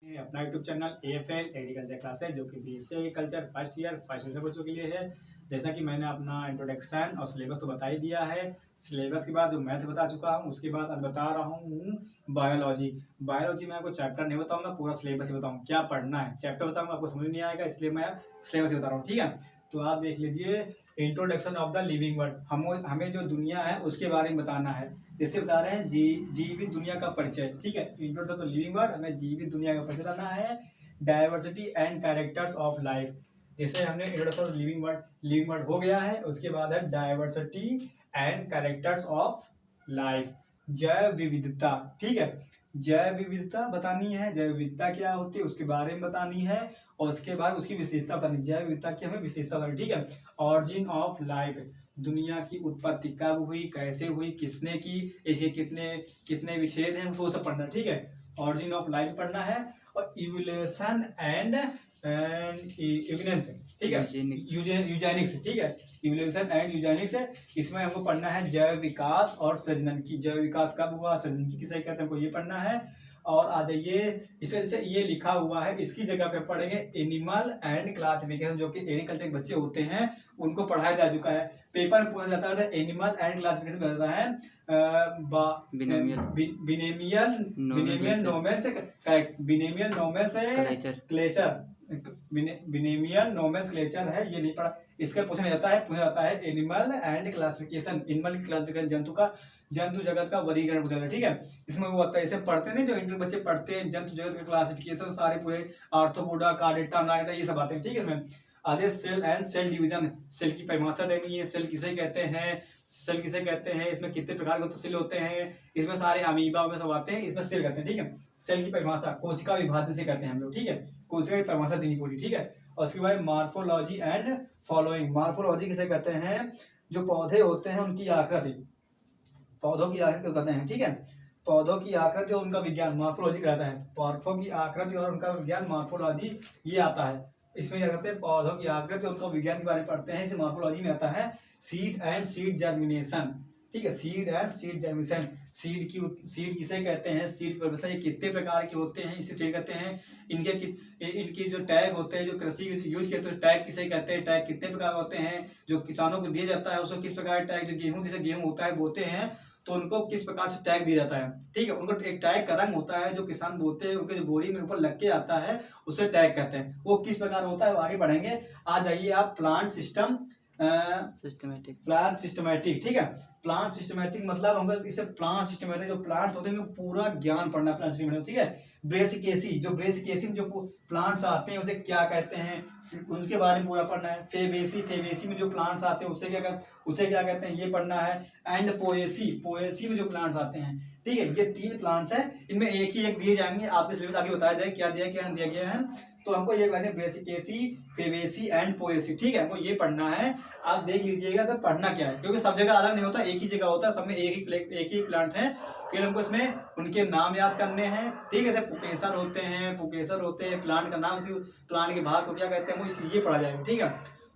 अपना YouTube channel AFL agriculture class है जो कि BSc एग्रीकल्चर फर्स्ट ईयर बच्चों के लिए है। जैसा कि मैंने अपना इंट्रोडक्शन और सिलेबस तो बता ही दिया है। सिलेबस के बाद जो मैथ बता चुका हूँ, उसके बाद अब बता रहा हूँ बायोलॉजी। बायोलॉजी में आपको चैप्टर नहीं बताऊंगा, पूरा सिलेबस ही बताऊँ क्या पढ़ना है। चैप्टर बताऊंगा आपको समझ नहीं आएगा, इसलिए मैं सिलेबस ही बता रहा हूँ। ठीक है, तो आप देख लीजिए introduction of the living world. हमें जो दुनिया है उसके बारे में बताना है। जैसे बता रहे हैं जीवित दुनिया का परिचय। ठीक है, introduction of the living world, हमें जीवित दुनिया का परिचय बताना है। Diversity and characters of life, जैसे हमने इंट्रोडक्शन ऑफ लिविंग वर्ल्ड हो गया है। उसके बाद है diversity and characters of life, जैव विविधता। ठीक है, जैव विविधता बतानी है, जैव विविधता क्या होती है उसके बारे में बतानी है, और उसके बाद उसकी विशेषता बतानी, जैव विविधता की हमें विशेषता बतानी। ठीक है, ऑरिजिन ऑफ लाइफ, दुनिया की उत्पत्ति कब हुई, कैसे हुई, किसने की, इसे कितने कितने विच्छेद हैं, वो सब पढ़ना। ठीक है, ऑरिजिन ऑफ लाइफ पढ़ना है, और इवोल्यूशन एंड एविडेंस। ठीक है, यूजेनिक्स। ठीक है, इवोल्यूशन एंड यूजेनिक्स है। इसमें हमको पढ़ना है जैव विकास और सृजन की, जैव विकास कब हुआ, सृजन की किसे कहते हैं, हमको ये पढ़ना है। और आ जाइए, इसे ये लिखा हुआ है, इसकी जगह पे पढ़ेंगे एनिमल एंड क्लासिफिकेशन, जो कि एग्रीकल्चर के बच्चे होते हैं उनको पढ़ाया जा चुका है। पेपर में पूछा जाता है एनिमल एंड क्लासिफिकेशन बताता है बिनेमियल नोमेनक्लेचर है, ये नहीं पढ़ा। इसका पूछा जाता है animal and classification, animal classification जंतु जगत का वर्गीकरण पूछा जाता है। ठीक है, इसमें वो होता है, इसे पढ़ते नहीं जो इंटर बच्चे पढ़ते हैं, जंतु जगत का क्लासिफिकेशन सारे पूरे आर्थ्रोपोडा, कार्डेटा, नाइटा, ये सब आते हैं। ठीक है, इसमें आगे cell and cell division, cell की परिभाषा देनी है, सेल किसे कहते हैं, इसमें कितने प्रकार के सेल होते हैं, इसमें सारे अमीबा में सब आते हैं, इसमें सेल कहते हैं। ठीक है, सेल की परिभाषा, कोशिका विभाजन से कहते हैं हम लोग। ठीक है, कोशिका की परिभाषा देनी पड़ी। ठीक है, और उसके बाद मार्फोलॉजी एंड फॉलोइंग, मार्फोलॉजी किसे कहते हैं, जो पौधे होते हैं उनकी आकृति, पौधों की आकृति कहते हैं। ठीक है, पौधों की आकृति और उनका विज्ञान मार्फोलॉजी कहता है। पौधों की आकृति और उनका विज्ञान मार्फोलॉजी ये आता है। इसमें क्या करते हैं, पौधों की आकृति और उनका विज्ञान के बारे में पढ़ते हैं, इसे मार्फोलॉजी में आता है। Seed and seed germination. ठीक है, seed and seed germination, seed किसे कहते हैं, सीड की ये कितने प्रकार के होते हैं, इसे सीड कहते हैं। इनके जो टैग होते हैं, जो कृषि यूज करते हैं, टैग किसे कहते हैं, टैग कितने प्रकार होते हैं, जो किसानों को दिया जाता है उसको किस प्रकार टैग, जो गेहूं जैसे गेहूं होता है बोते हैं तो उनको किस प्रकार से टैग दिया जाता है। ठीक है, उनको एक टैग का रंग होता है, जो किसान बोते हैं उनके जो बोरी में ऊपर लग के आता है उसे टैग कहते हैं। वो किस प्रकार होता है वो आगे बढ़ेंगे। आ जाइए आप प्लांट सिस्टमैटिक। ठीक है, प्लांट सिस्टमैटिक मतलब हमको इसे प्लांट सिस्टमैटिक, जो प्लांट होते हैं पूरा ज्ञान पढ़ना प्लांट सिस्टमैटिक। ठीक है, ब्रेसिकेसी में जो प्लांट्स आते हैं उसे क्या कहते हैं, उनके बारे में पूरा पढ़ना है। फेबेसी में जो प्लांट्स आते हैं उसे क्या कहते हैं, ये पढ़ना है। एंड पोएसी में जो प्लांट्स आते हैं। ठीक है, ये 3 प्लांट्स हैं, इनमें एक ही एक दिए जाएंगे, आपके सिलेबस आगे बताया जाए क्या दिया गया है। तो हमको ये पढ़ना है ब्रेसिकेसी, फेबेसी एंड पोएसी। ठीक है, हमको ये पढ़ना है। आप देख लीजिएगा सब पढ़ना क्या है, क्योंकि सब जगह अलग नहीं होता, एक ही जगह होता है, सब में एक ही प्लांट है। फिर हमको इसमें उनके नाम याद करने हैं। ठीक है, जैसे पुकेसर होते हैं, प्लांट का नाम, प्लांट के भाग को क्या कहते हैं, वो ये पढ़ा जाएगा। ठीक है,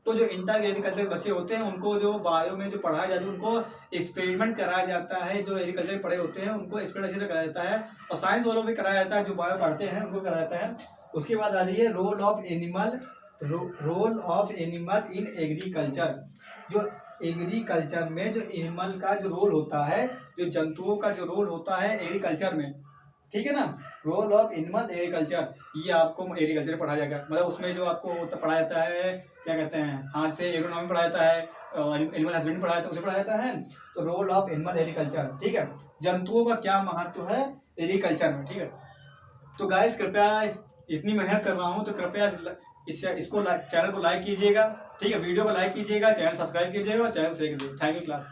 तो जो इंटर एग्रीकल्चर बच्चे होते हैं उनको जो बायो में जो पढ़ाया जाता है उनको एक्सपेरिमेंट कराया जाता है। जो एग्रीकल्चर पढ़े होते हैं उनको एक्सपेरिमेंट अच्छे से कराया जाता है, और साइंस वालों भी कराया जाता है, जो बायो पढ़ते हैं उनको कराया जाता है। उसके बाद आ जाइए role of animal in agriculture, जो एग्रीकल्चर में जो एनिमल का जो रोल होता है, जो जंतुओं का जो रोल होता है एग्रीकल्चर में। ठीक है ना, रोल ऑफ एनिमल एग्रीकल्चर, ये आपको एग्रीकल्चर पढ़ाया जाएगा। मतलब उसमें जो आपको पढ़ाया जाता है क्या कहते हैं, हाथ से एग्रोनॉमी पढ़ाया जाता है, और एनिमल हस्बेंड्री पढ़ाया जाता है, उसे पढ़ाया जाता है। तो रोल ऑफ एनिमल एग्रीकल्चर। ठीक है, जंतुओं का क्या महत्व है एग्रीकल्चर में। ठीक है, तो गाइस कृपया, इतनी मेहनत कर रहा हूँ तो कृपया चैनल को लाइक कीजिएगा। ठीक है, वीडियो को लाइक कीजिएगा, चैनल सब्सक्राइब कीजिएगा और चैनल शेयर कीजिएगा। Thank you class.